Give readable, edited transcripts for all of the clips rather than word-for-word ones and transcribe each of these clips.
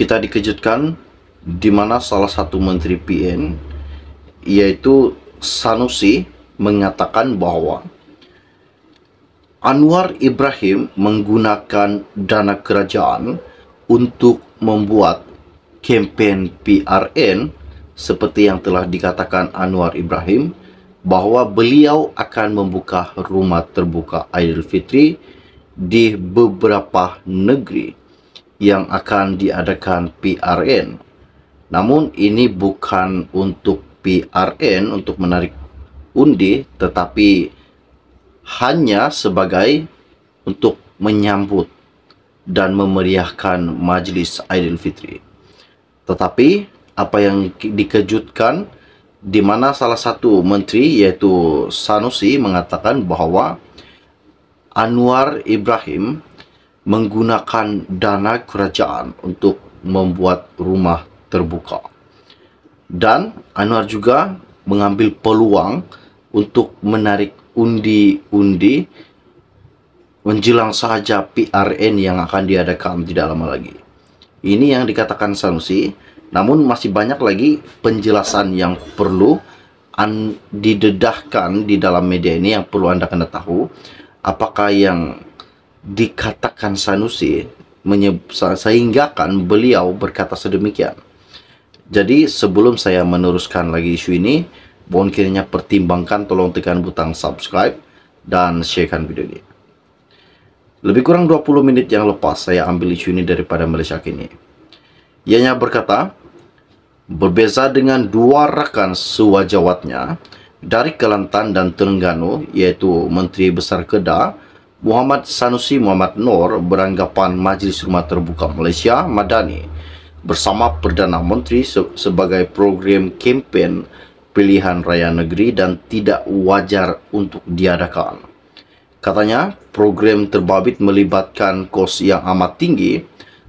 kita dikejutkan di mana salah satu menteri PN yaitu Sanusi mengatakan bahwa Anwar Ibrahim menggunakan dana kerajaan untuk membuat kempen PRN seperti yang telah dikatakan Anwar Ibrahim bahwa beliau akan membuka rumah terbuka Aidilfitri di beberapa negeri yang akan diadakan PRN. Namun ini bukan untuk PRN untuk menarik undi, tetapi hanya sebagai untuk menyambut dan memeriahkan majlis Aidilfitri. Tetapi apa yang dikejutkan di mana salah satu menteri yaitu Sanusi mengatakan bahwa Anwar Ibrahim menggunakan dana kerajaan untuk membuat rumah terbuka. Dan Anwar juga mengambil peluang untuk menarik undi-undi menjelang sahaja PRN yang akan diadakan tidak lama lagi. Ini yang dikatakan Sanusi, namun masih banyak lagi penjelasan yang perlu didedahkan di dalam media ini yang perlu Anda kena tahu. Apakah yang dikatakan Sanusi sehinggakan beliau berkata sedemikian. Jadi sebelum saya meneruskan lagi isu ini, mohon kiranya pertimbangkan, tolong tekan butang subscribe dan sharekan video ini. Lebih kurang 20 menit yang lepas saya ambil isu ini daripada Malaysia Kini. Ianya berkata, berbeza dengan dua rakan sewajawatnya dari Kelantan dan Terengganu, yaitu Menteri Besar Kedah Muhammad Sanusi Muhammad Noor beranggapan Majlis Rumah Terbuka Malaysia Madani bersama Perdana Menteri sebagai program kempen pilihan raya negeri dan tidak wajar untuk diadakan. Katanya, program terbabit melibatkan kos yang amat tinggi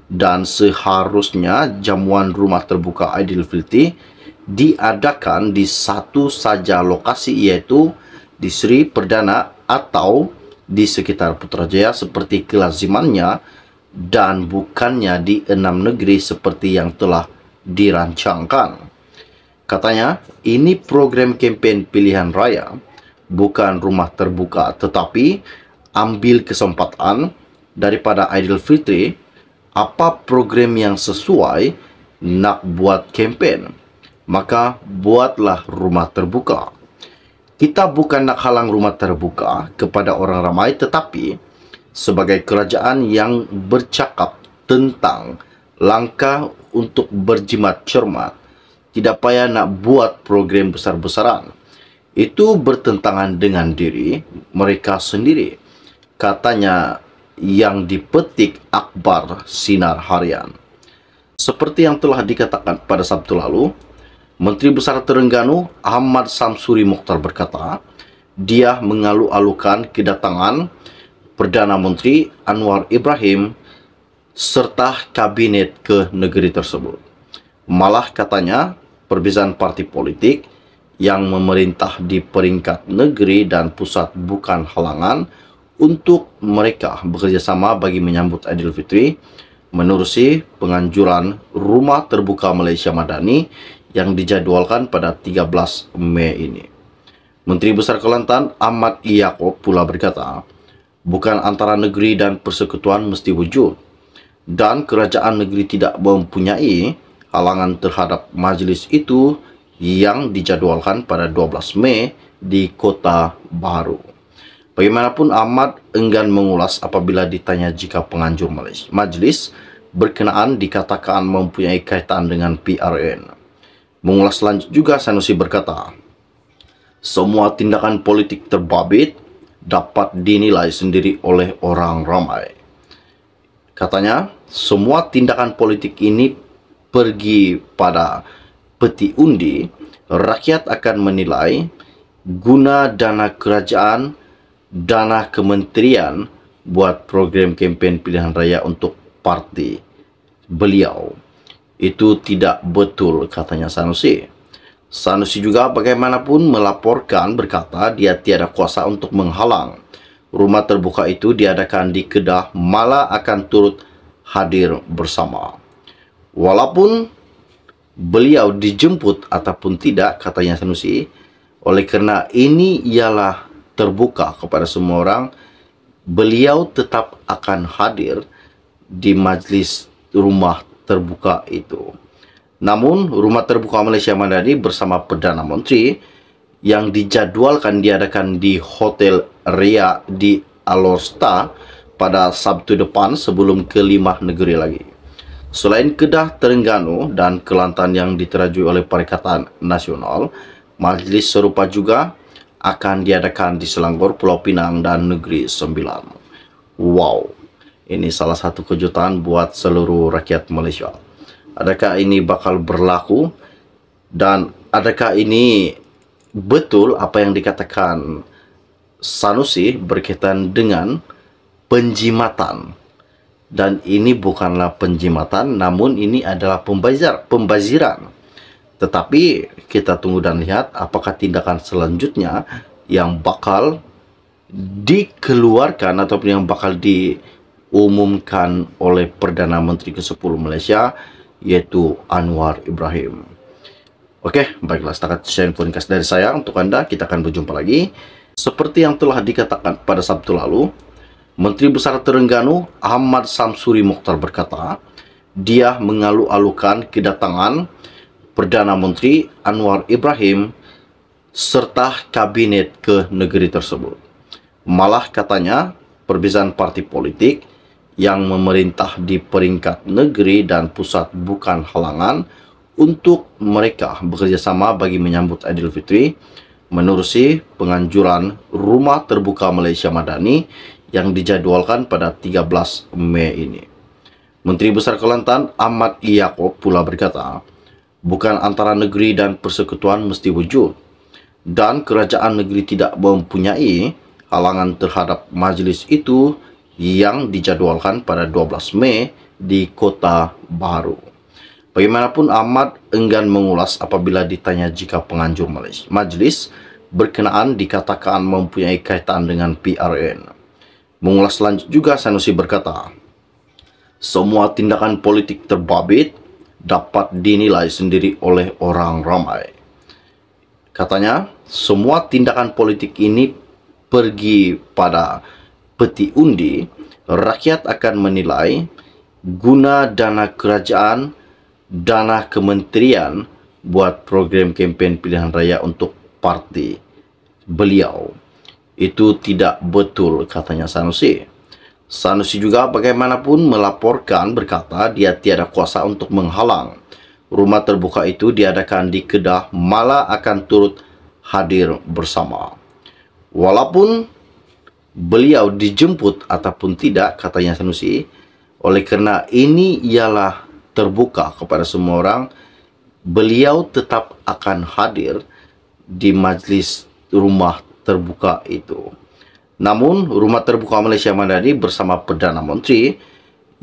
dan seharusnya jamuan rumah terbuka Aidilfitri diadakan di satu saja lokasi, yaitu di Sri Perdana atau di sekitar Putrajaya seperti kelazimannya dan bukannya di 6 negeri seperti yang telah dirancangkan. Katanya, ini program kempen pilihan raya, bukan rumah terbuka, tetapi ambil kesempatan daripada Aidilfitri, apa program yang sesuai nak buat kempen, maka buatlah rumah terbuka. Kita bukan nak halang rumah terbuka kepada orang ramai, tetapi sebagai kerajaan yang bercakap tentang langkah untuk berjimat cermat, tidak payah nak buat program besar-besaran. Itu bertentangan dengan diri mereka sendiri, katanya yang dipetik Akhbar Sinar Harian. Seperti yang telah dikatakan pada Sabtu lalu, Menteri Besar Terengganu Ahmad Samsuri Mokhtar berkata, dia mengalu-alukan kedatangan Perdana Menteri Anwar Ibrahim serta kabinet ke negeri tersebut. Malah katanya, perbezaan parti politik yang memerintah di peringkat negeri dan pusat bukan halangan untuk mereka bekerjasama bagi menyambut Aidilfitri menerusi penganjuran Rumah Terbuka Malaysia Madani yang dijadwalkan pada 13 Mei ini. Menteri Besar Kelantan Ahmad Yaakob pula berkata, bukan antara negeri dan persekutuan mesti wujud, dan kerajaan negeri tidak mempunyai halangan terhadap majlis itu yang dijadwalkan pada 12 Mei di Kota Baru. Bagaimanapun, Ahmad enggan mengulas apabila ditanya jika penganjur majlis berkenaan dikatakan mempunyai kaitan dengan PRN. Mengulas lanjut juga, Sanusi berkata, semua tindakan politik terbabit dapat dinilai sendiri oleh orang ramai. Katanya, semua tindakan politik ini pergi pada peti undi, rakyat akan menilai guna dana kerajaan, dana kementerian buat program kempen pilihan raya untuk parti beliau. Itu tidak betul, katanya Sanusi. Sanusi juga bagaimanapun melaporkan berkata dia tiada kuasa untuk menghalang rumah terbuka itu diadakan di Kedah, malah akan turut hadir bersama. Walaupun beliau dijemput ataupun tidak, katanya Sanusi, oleh karena ini ialah terbuka kepada semua orang, beliau tetap akan hadir di majlis rumah terbuka itu. Namun, rumah terbuka Malaysia Madani bersama Perdana Menteri yang dijadwalkan diadakan di Hotel Ria di Alor Star pada Sabtu depan sebelum ke 5 negeri lagi. Selain Kedah, Terengganu dan Kelantan yang diterajui oleh Perikatan Nasional, majlis serupa juga akan diadakan di Selangor, Pulau Pinang dan Negeri Sembilan. Wow, ini salah satu kejutan buat seluruh rakyat Malaysia. Adakah ini bakal berlaku dan adakah ini betul apa yang dikatakan Sanusi berkaitan dengan penjimatan? Dan ini bukanlah penjimatan, namun ini adalah pembaziran. Tetapi kita tunggu dan lihat apakah tindakan selanjutnya yang bakal dikeluarkan ataupun yang bakal diumumkan oleh Perdana Menteri ke-10 Malaysia, yaitu Anwar Ibrahim. Oke, baiklah, setakat share podcast dari saya untuk Anda. Kita akan berjumpa lagi. Seperti yang telah dikatakan pada Sabtu lalu, Menteri Besar Terengganu Ahmad Samsuri Mokhtar berkata, dia mengalu-alukan kedatangan Perdana Menteri Anwar Ibrahim serta kabinet ke negeri tersebut. Malah katanya, perbezaan parti politik yang memerintah di peringkat negeri dan pusat bukan halangan untuk mereka bekerjasama bagi menyambut Aidilfitri menerusi penganjuran Rumah Terbuka Malaysia Madani yang dijadwalkan pada 13 Mei ini. Menteri Besar Kelantan Ahmad Yaakob pula berkata, bukan antara negeri dan persekutuan mesti wujud, dan kerajaan negeri tidak mempunyai halangan terhadap majlis itu yang dijadwalkan pada 12 Mei di Kota Baru. Bagaimanapun, Ahmad enggan mengulas apabila ditanya jika penganjur majlis berkenaan dikatakan mempunyai kaitan dengan PRN. Mengulas lanjut juga, Sanusi berkata, semua tindakan politik terbabit dapat dinilai sendiri oleh orang ramai. Katanya, semua tindakan politik ini pergi pada peti undi, rakyat akan menilai guna dana kerajaan, dana kementerian buat program kempen pilihan raya untuk parti beliau. Itu tidak betul, katanya Sanusi. Sanusi juga bagaimanapun melaporkan berkata dia tiada kuasa untuk menghalang rumah terbuka itu diadakan di Kedah, malah akan turut hadir bersama. Walaupun beliau dijemput ataupun tidak, katanya Sanusi, oleh karena ini ialah terbuka kepada semua orang, beliau tetap akan hadir di majlis rumah terbuka itu. Namun, Rumah Terbuka Malaysia Madani bersama Perdana Menteri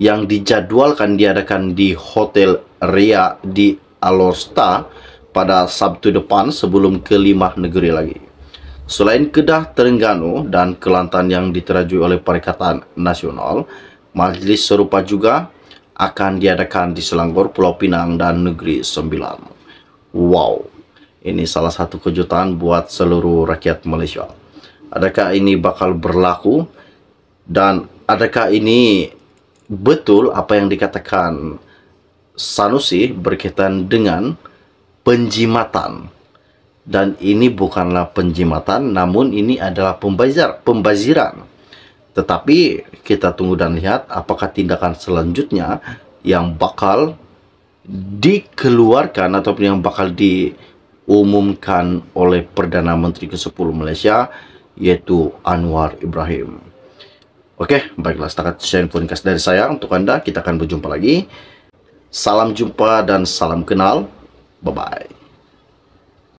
yang dijadwalkan diadakan di Hotel Ria di Alor Star pada Sabtu depan sebelum ke 5 negeri lagi. Selain Kedah, Terengganu dan Kelantan yang diterajui oleh Perikatan Nasional, majlis serupa juga akan diadakan di Selangor, Pulau Pinang dan Negeri Sembilan. Wow, ini salah satu kejutan buat seluruh rakyat Malaysia. Adakah ini bakal berlaku dan adakah ini betul apa yang dikatakan Sanusi berkaitan dengan penjimatan? Dan ini bukanlah penjimatan, namun ini adalah pembaziran. Tetapi kita tunggu dan lihat apakah tindakan selanjutnya yang bakal dikeluarkan ataupun yang bakal diumumkan oleh Perdana Menteri ke-10 Malaysia, yaitu Anwar Ibrahim. Oke, baiklah, setakat share podcast dari saya untuk Anda. Kita akan berjumpa lagi. Salam jumpa dan salam kenal. Bye-bye.